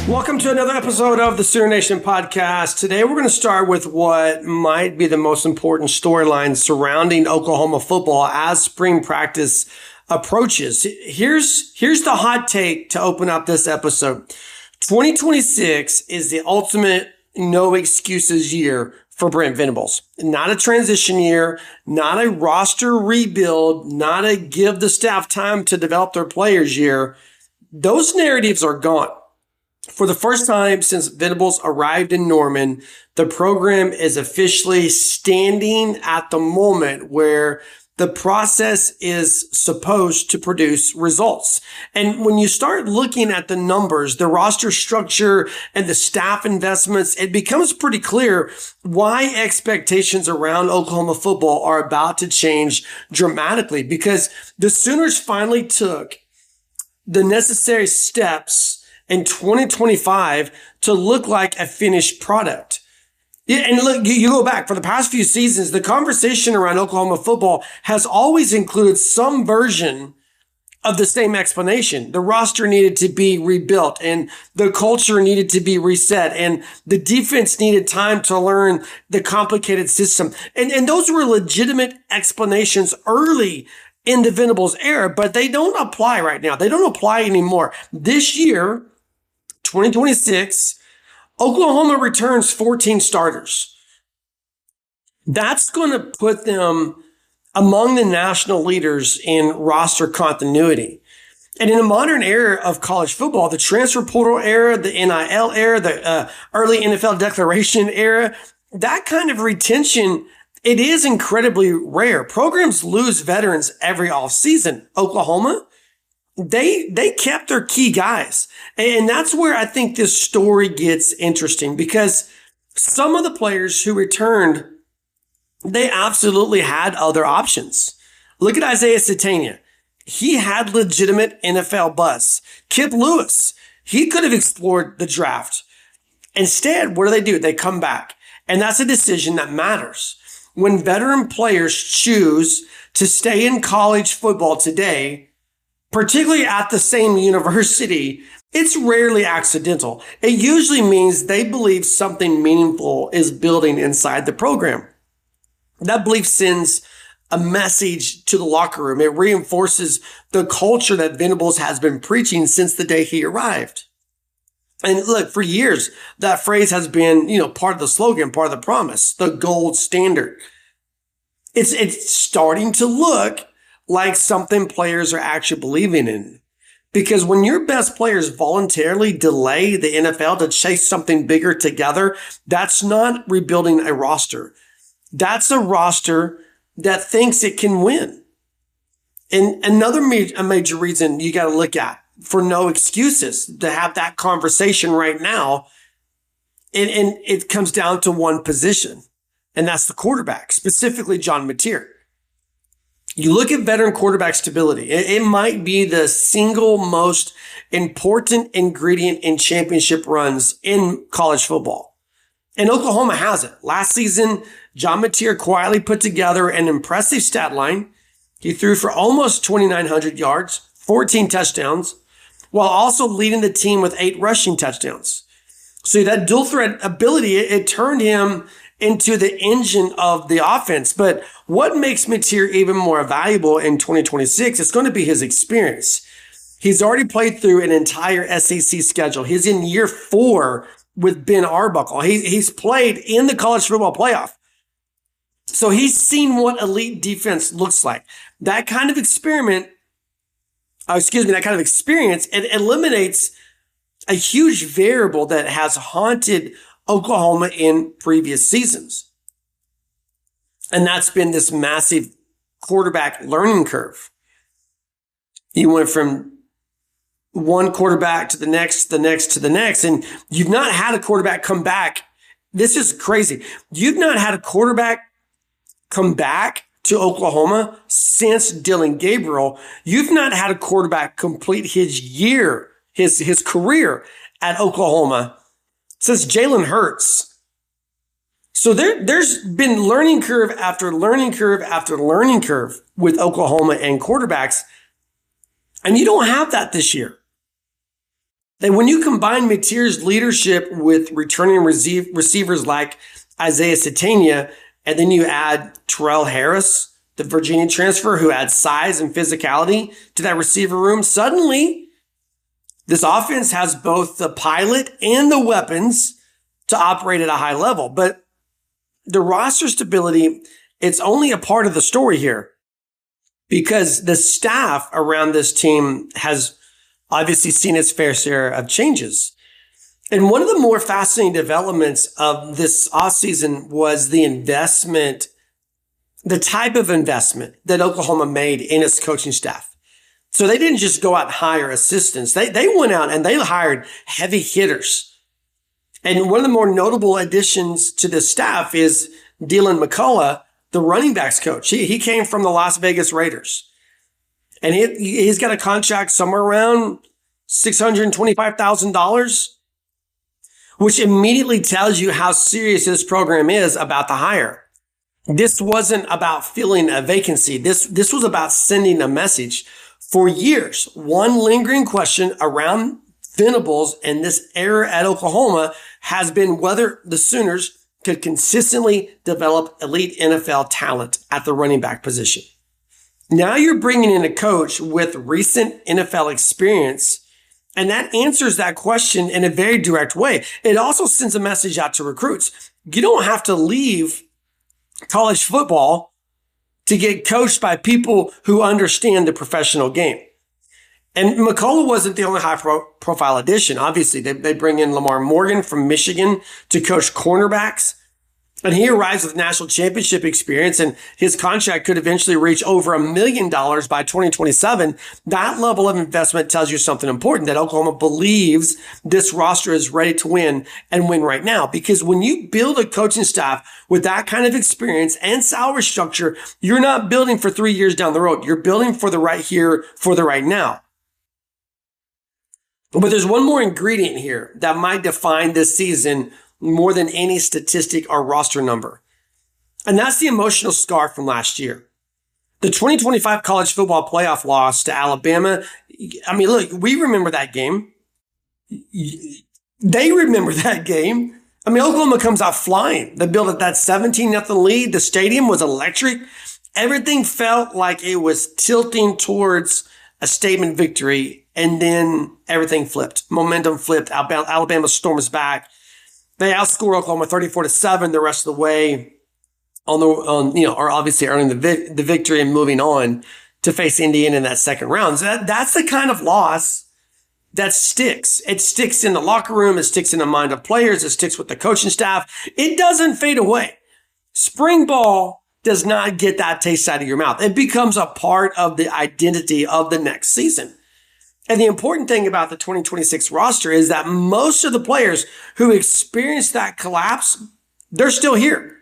Welcome to another episode of the Sooner Nation podcast. Today we're going to start with what might be the most important storyline surrounding Oklahoma football as spring practice approaches. Here's the hot take to open up this episode. 2026 is the ultimate no excuses year for Brent Venables. Not a transition year, not a roster rebuild, not a give the staff time to develop their players year. Those narratives are gone. For the first time since Venables arrived in Norman, the program is officially standing at the moment where the process is supposed to produce results. And when you start looking at the numbers, the roster structure and the staff investments, it becomes pretty clear why expectations around Oklahoma football are about to change dramatically, because the Sooners finally took the necessary steps in 2025 to look like a finished product. Yeah, and look, you go back for the past few seasons, the conversation around Oklahoma football has always included some version of the same explanation. The roster needed to be rebuilt and the culture needed to be reset and the defense needed time to learn the complicated system. And those were legitimate explanations early in the Venables era, but they don't apply right now. They don't apply anymore. This year, 2026, Oklahoma returns 14 starters. That's going to put them among the national leaders in roster continuity. And in the modern era of college football, the transfer portal era, the NIL era, the early NFL declaration era, that kind of retention, it is incredibly rare. Programs lose veterans every offseason. Oklahoma, they kept their key guys. And that's where I think this story gets interesting, because some of the players who returned, they absolutely had other options. Look at Isaiah Satania. He had legitimate NFL buzz. Kip Lewis, he could have explored the draft. Instead, what do? They come back. And that's a decision that matters. When veteran players choose to stay in college football today, particularly at the same university, it's rarely accidental. It usually means they believe something meaningful is building inside the program. That belief sends a message to the locker room. It reinforces the culture that Venables has been preaching since the day he arrived. And look, for years, that phrase has been, part of the slogan, part of the promise, the gold standard. It's starting to look like something players are actually believing in. Because when your best players voluntarily delay the NFL to chase something bigger together, that's not rebuilding a roster. That's a roster that thinks it can win. And another major reason you got to look at for no excuses to have that conversation right now, and it comes down to one position, and that's the quarterback, specifically John Mateer. You look at veteran quarterback stability. It might be the single most important ingredient in championship runs in college football. And Oklahoma has it. Last season, John Mateer quietly put together an impressive stat line. He threw for almost 2,900 yards, 14 touchdowns, while also leading the team with 8 rushing touchdowns. So that dual threat ability, it turned him into the engine of the offense. But what makes Mateer even more valuable in 2026 is going to be his experience. He's already played through an entire SEC schedule. He's in year 4 with Ben Arbuckle. He's played in the college football playoff. So he's seen what elite defense looks like. That kind of experience, it eliminates a huge variable that has haunted Oklahoma in previous seasons. And that's been this massive quarterback learning curve. You went from one quarterback to the next, and you've not had a quarterback come back. This is crazy. You've not had a quarterback come back to Oklahoma since Dillon Gabriel. You've not had a quarterback complete his year, his career at Oklahoma since Jalen Hurts. So there's been learning curve after learning curve after learning curve with Oklahoma and quarterbacks. And you don't have that this year. And when you combine Mateer's leadership with returning receivers like Isaiah Satania, and then you add Terrell Harris, the Virginia transfer who adds size and physicality to that receiver room, suddenly this offense has both the pilot and the weapons to operate at a high level. But the roster stability, it's only a part of the story here, because the staff around this team has obviously seen its fair share of changes. And one of the more fascinating developments of this offseason was the investment, the type of investment that Oklahoma made in its coaching staff. So they didn't just go out and hire assistants. They went out and they hired heavy hitters. And one of the more notable additions to the staff is Dylan McCullough, the running backs coach. He came from the Las Vegas Raiders. And he's got a contract somewhere around $625,000, which immediately tells you how serious this program is about the hire. This wasn't about filling a vacancy. This was about sending a message. For years, one lingering question around Venables and this era at Oklahoma has been whether the Sooners could consistently develop elite NFL talent at the running back position. Now you're bringing in a coach with recent NFL experience, and that answers that question in a very direct way. It also sends a message out to recruits. You don't have to leave college football to get coached by people who understand the professional game. And McCullough wasn't the only high-profile addition. Obviously, they bring in Lamar Morgan from Michigan to coach cornerbacks. And he arrives with national championship experience, and his contract could eventually reach over $1 million by 2027. That level of investment tells you something important, that Oklahoma believes this roster is ready to win and win right now. Because when you build a coaching staff with that kind of experience and salary structure, you're not building for 3 years down the road. You're building for the right here, for the right now. But there's one more ingredient here that might define this season more than any statistic or roster number. And that's the emotional scar from last year. The 2025 college football playoff loss to Alabama. I mean, look, we remember that game. They remember that game. I mean, Oklahoma comes out flying. They built that 17-0 lead. The stadium was electric. Everything felt like it was tilting towards a statement victory. And then everything flipped. Momentum flipped. Alabama storms back. They outscore Oklahoma 34-7 the rest of the way are obviously earning the victory and moving on to face Indiana in that second round. So that's the kind of loss that sticks. It sticks in the locker room. It sticks in the mind of players. It sticks with the coaching staff. It doesn't fade away. Spring ball does not get that taste out of your mouth. It becomes a part of the identity of the next season. And the important thing about the 2026 roster is that most of the players who experienced that collapse, they're still here.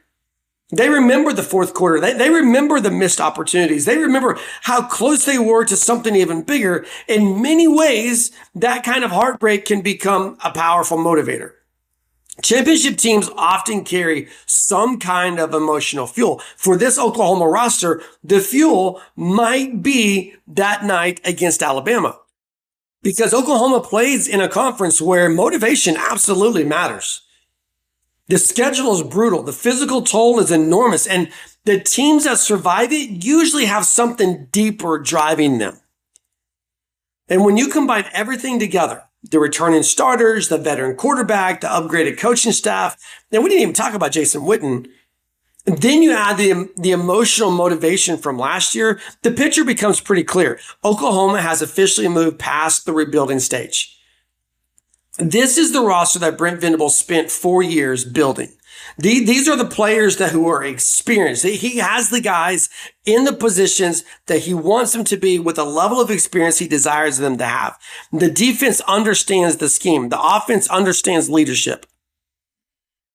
They remember the fourth quarter. They remember the missed opportunities. They remember how close they were to something even bigger. In many ways, that kind of heartbreak can become a powerful motivator. Championship teams often carry some kind of emotional fuel. For this Oklahoma roster, the fuel might be that night against Alabama. Because Oklahoma plays in a conference where motivation absolutely matters. The schedule is brutal. The physical toll is enormous. And the teams that survive it usually have something deeper driving them. And when you combine everything together, the returning starters, the veteran quarterback, the upgraded coaching staff, and we didn't even talk about Jason Witten, and then you add the emotional motivation from last year, the picture becomes pretty clear. Oklahoma has officially moved past the rebuilding stage. This is the roster that Brent Venables spent 4 years building. These are the players who are experienced. He has the guys in the positions that he wants them to be with the level of experience he desires them to have. The defense understands the scheme. The offense understands leadership.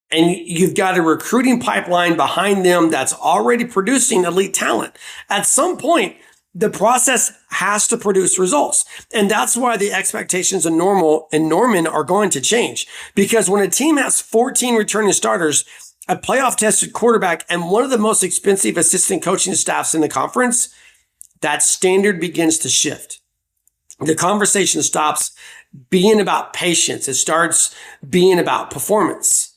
And you've got a recruiting pipeline behind them that's already producing elite talent. At some point, the process has to produce results. And that's why the expectations in Norman are going to change. Because when a team has 14 returning starters, a playoff-tested quarterback, and one of the most expensive assistant coaching staffs in the conference, that standard begins to shift. The conversation stops being about patience. It starts being about performance.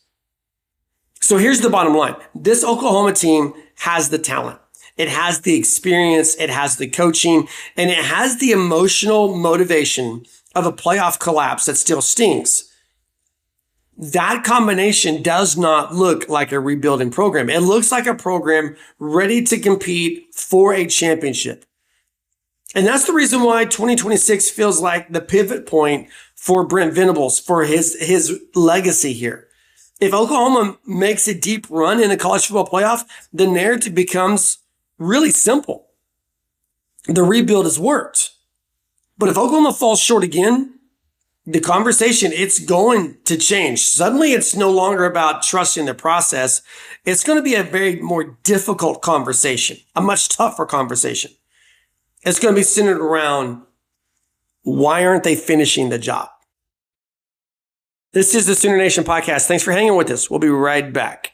So here's the bottom line. This Oklahoma team has the talent. It has the experience. It has the coaching, and it has the emotional motivation of a playoff collapse that still stings. That combination does not look like a rebuilding program. It looks like a program ready to compete for a championship. And that's the reason why 2026 feels like the pivot point for Brent Venables, for his legacy here. If Oklahoma makes a deep run in the college football playoff, the narrative becomes really simple. The rebuild has worked. But if Oklahoma falls short again, the conversation, it's going to change. Suddenly, it's no longer about trusting the process. It's going to be a very more difficult conversation, a much tougher conversation. It's going to be centered around, why aren't they finishing the job? This is the Sooner Nation podcast. Thanks for hanging with us. We'll be right back.